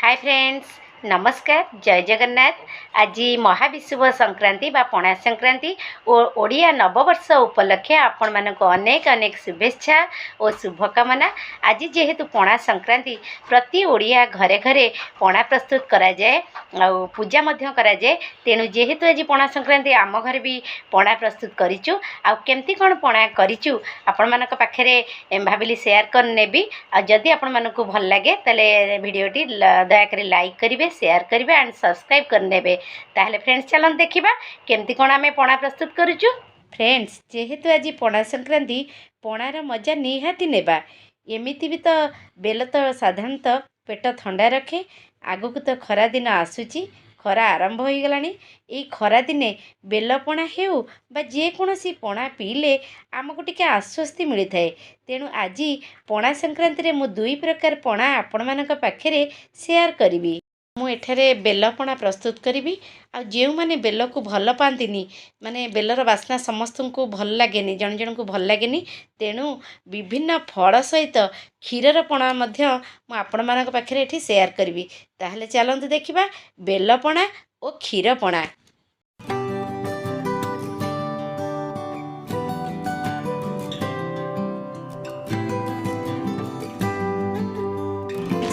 Hi friends, नमस्कार। जय जगन्नाथ। आज महाविषुव संक्रांति बा पणा संक्रांति और ओडिया नववर्ष उपलक्षे आपण मानक अनेक अनेक शुभेच्छा और शुभकामना। आज जेहेतु पणा संक्रांति प्रति ओडिया घरे घरे पणा प्रस्तुत करा जाए और पूजा मध्य करा जाए। तेणु जेहेतु आज पणा संक्रांति आम घर भी पणा प्रस्तुत करिचु आ केमती कोन पणा करिचु आपण मानक पाखरे भाबिली शेयर कर नेबी। आ जदि आपण मानक भल लागे तले वीडियोटी दयाकरी लाइक करेंगे, शेयर करेंगे एंड सब्सक्राइब करने। ताहले फ्रेंड्स चलन देखा केमती कौन आम पणा प्रस्तुत करुचु। फ्रेंड्स जेहेतु आज पणा संक्रांति पणार मजा निहाती नेबा। एमिति भी तो बेल तो साधारणतः पेट थंडा रखे। आगक तो खरा दिन आसूची, खरा आरंभ हो गलानी। ये खरा दिने बेलपणा हेउ बा जेकोसी पणा पीले आमको टिके आश्वस्ति मिलता है। तेणु आज पणा संक्रांति रे मु दुई प्रकार पणा आपण मानक पाखरे शेयर करी। मु एठारे बेलपणा प्रस्तुत करी। आ जो मैंने बेल को भल पाती माने बेलर बास्ना समस्त को भल लगे, जन जन को भल लगे। तेणु विभिन्न फल सहित क्षीरर पणा आपण मानक पाखरे एठी शेयर करी। ताहले चलतु देखिबा बेलपणा और क्षीरपणा।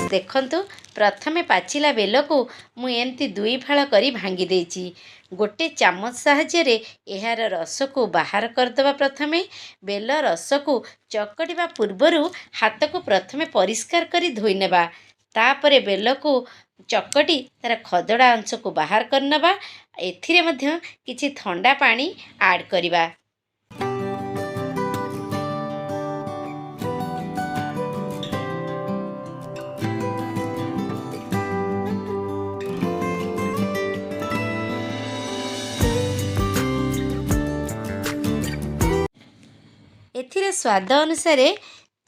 देखंतु प्रथमे पाचिला बेल को मु एमती दुई फाड़ करी भांगी देछि। गोटे चामच साहाय्य यार रस को बाहर करदबा। प्रथमे बेल रस को चकटिबा पूर्वरु हाथ को प्रथमे परिष्कार करी धोई नेबा। तापरे बेल को चकटी तार खदड़ा अंश को बाहर करनबा। एथिरे मध्य किछि ठंडा पानी ऐड करिबा। एथिरे स्वाद अनुसार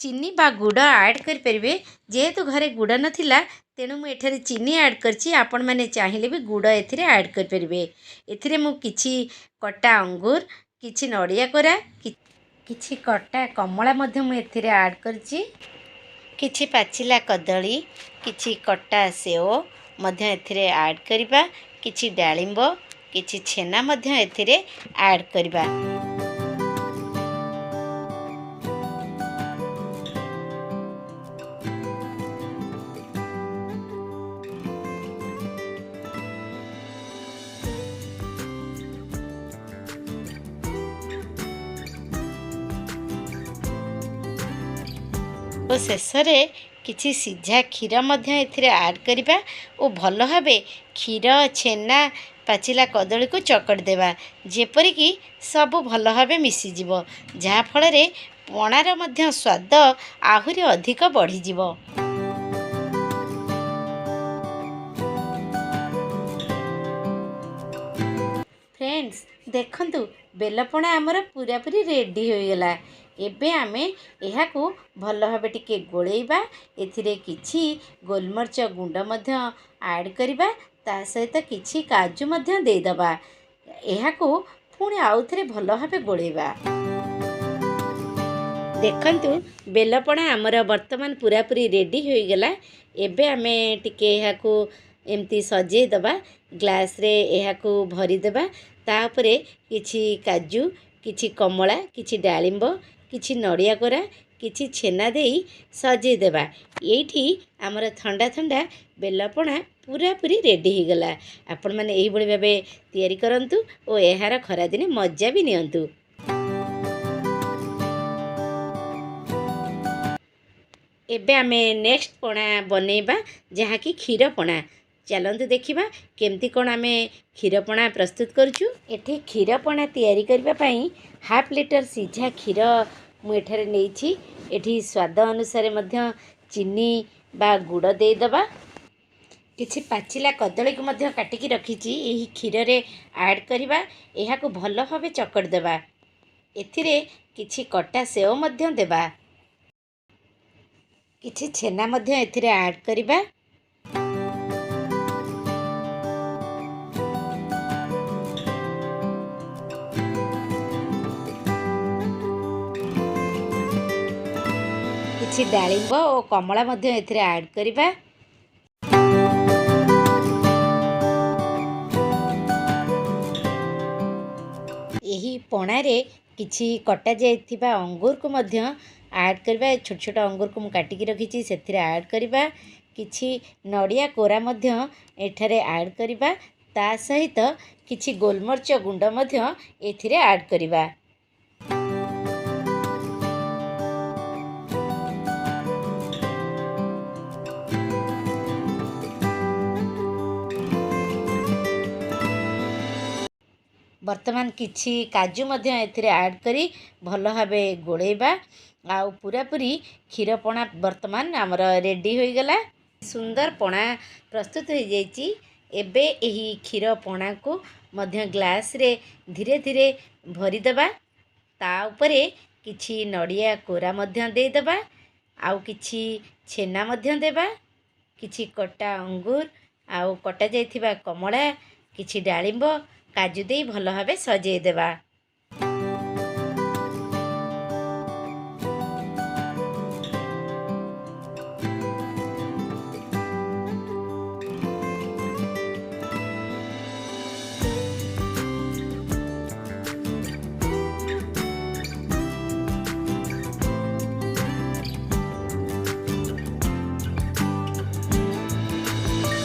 चीनी बा गुड़ ऐड कर परिबे। जेहेतु घरे गुड़ नथिला तेणु मु एठारे चीनी ऐड करछि। आपण माने चाहिए भी गुड़ एथिरे ऐड कर परिबे। एथिरे मु किछि कटा अंगूर, किछि नड़िया कोरा, किछि कटा कमला मध्य मु एथिरे ऐड करछि। किछि पाचिला कदली, किछि कटा सेव मध्य एथिरे ऐड करिबा। किछि डालिंब, किछि छेना मध्य एथिरे ऐड करिबा। और शेष में किछि सीझा क्षीर मध्य एथिरे ऐड करिबा और भल भाबे क्षीर, छेना, पाचिला कदली को चकट देबा। जेपरिकी सब भल भाबे मिसी जिवो, जहा फल रे पणार मध्य स्वाद आहुरी अधिक बढ़ी जिवो। फ्रेंड्स देखंतु बेलपणा आमर पूरा पूरी रेडी हो गला। एबे आमे एहाकू भल भाबे टिके गोलेइबा। एथिरे किछि गोलमर्च गुंड मध्य ऐड करिबा। ता सहित किछि काजू मध्य दे दबा। एहाकू पुणी आउथरे भल भाबे गोलेइबा। देखंतु बेलपणा आमर वर्तमान पूरा पूरी रेडी हो गला। एबे आमे टिके एहाकू एमती सजे दबा। ग्लास रे एहाकू भरी देबा। तापरे किछि काजू, किछि कमला, किछि डालिंब, किछि नड़िया कोरा, किछि छेना देई सजे देबा। एठी आमर ठंडा ठंडा बेलपणा पूरा पूरी रेडी हो गला। आपण माने एही बळी भाबे तयारी करंतु और एहार खरा दिने मजा भी नियंतु। एबे आमे नेक्स्ट पणा बनेबा जहा कि क्षीरपणा। चलतु देखिबा केमती कोन आमे क्षीरपणा प्रस्तुत करछु। एठी क्षीरपणा तयारी करबा पई हाफ लिटर सीझा क्षीर मु एठारे नेछि। एठी स्वाद अनुसार मध्य चीनी बा गुड़ दे दबा। किछि पाचिला कदली को मध्य काटिकी रखिछि एही क्षीर रे ऐड करिबा। एहा को भल भाबे चकट देबा। एथिरे किछि कटा सेव मध्य देबा। किछि छेना मध्य एथिरे ऐड करिबा। किछि डालिंब और कमला मध्य एथिरे ऐड करिबा। ପଣାରେ କିଛି କଟା ଯାଇଥିବା ଅଙ୍ଗୁରକୁ ମଧ୍ୟ ଆଡ଼୍ କରିବା। ଛୋଟ ଛୋଟ ଅଙ୍ଗୁରକୁ ମୁଁ କାଟିକି ରଖିଛି, ସେଥିରେ ଆଡ଼୍ କରିବା। କିଛି ନଡ଼ିଆ କୋରା ମଧ୍ୟ ଏଠାରେ ଆଡ଼୍ କରିବା। ତା ସହିତ କିଛି ଗୋଲମରିଚ ଗୁଣ୍ଡ ମଧ୍ୟ ଏଥିରେ ଆଡ଼୍ କରିବା। ବର୍ତ୍ତମାନ କିଛି କାଜୁ ମଧ୍ୟ ଏଥିରେ ଆଡ଼୍ କରି ଭଲ ଭାବେ ଗୋଳେଇବା। ଆଉ ପୁରାପୁରି କ୍ଷୀର ପଣା ବର୍ତ୍ତମାନ ଆମର ରେଡ଼ି ହୋଇଗଲା। ସୁନ୍ଦର ପଣା ପ୍ରସ୍ତୁତ ହୋଇଯାଇଛି। ଏବେ ଏହି କ୍ଷୀର ପଣାକୁ ମଧ୍ୟ ଗ୍ଲାସରେ ଧୀରେ ଧୀରେ ଭରିଦେବା। ତା ଉପରେ କିଛି ନଡ଼ିଆ କୋରା ମଧ୍ୟ ଦେଇଦେବା। ଆଉ କିଛି ଛେନା ମଧ୍ୟ ଦେବା। କିଛି କଟା ଅଙ୍ଗୁର ଆଉ କଟା ଯାଇଥିବା କମଳା, କିଛି ଡାଳିମ୍ବ, କାଜୁ ଦେଇ ଭଲ ଭାବେ ସଜେଇ ଦେବା।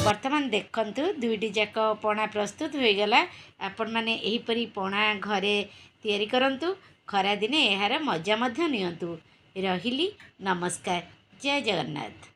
ବର୍ତ୍ତମାନ ଦେଖନ୍ତୁ ଦୁଇଟି ଯାକ ପଣା ପ୍ରସ୍ତୁତ ହୋଇଗଲା। ଆପଣମାନେ ଏହିପରି ପଣା ଘରେ ତିଆରି କରନ୍ତୁ। ଖରାଦିନେ ଏହାର ମଜା ମଧ୍ୟ ନିଅନ୍ତୁ। ରହିଲି, ନମସ୍କାର, ଜୟ ଜଗନ୍ନାଥ।